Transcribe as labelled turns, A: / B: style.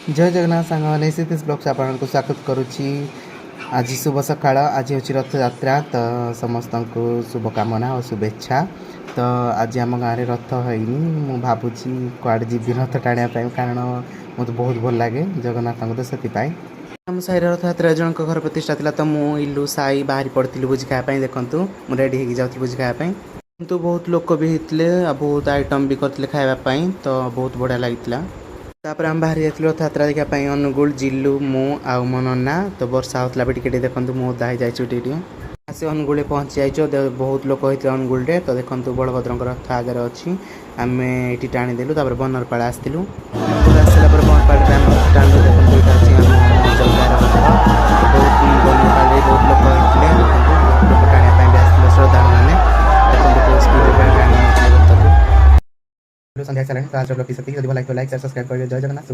A: जय जगन्नाथ सांग मैंने सीतीश ब्लॉग से आपको स्वागत करुच्ची। आज शुभ सकाळ, आज हूँ रथ यात्रा, तो समस्त को शुभकामना और शुभेच्छा। तो आज आम गाँव में रथ होनी, मु भावुची कड़े जी रथ टाणिया कारण मत बहुत भल लगे जगन्नाथ तो से आम साई रथ यात्रा जन घर प्रतिष्ठा था, तो मुझे इलू साई बाहरी पड़ी भोजी खायापी। देखूँ मुझे रेडी हो जाऊँ भोजी खायापी, कितु बहुत लोक भी होते, बहुत आइटम भी करते खायापी, तो बहुत बढ़िया लगी। तापर आम बाहरी जाइलु रथ यात्रा देखापी अनुगुल जिलू मु आउ मो नना। तो वर्षा होता भी टे देखो मु ओदा हो जाइए आसे अनुगुल पहुँची जाइए। बहुत लोक होते अनुगुल तो देखो बलभद्र रथ आगे अच्छी आम ये टाणीदेलु। बनरपाड़ आसलु आसला बनरपाड़ टाणु देखो यहाँ अच्छी बहुत बनरपाड़ बहुत लोक होते लोक टाणिया भी आसते श्रद्धा मैंने देखो स्पीड संध्या चलानी तो आज ब्लॉग लाइक सब्सक्राइब कर जय जगन्नाथ।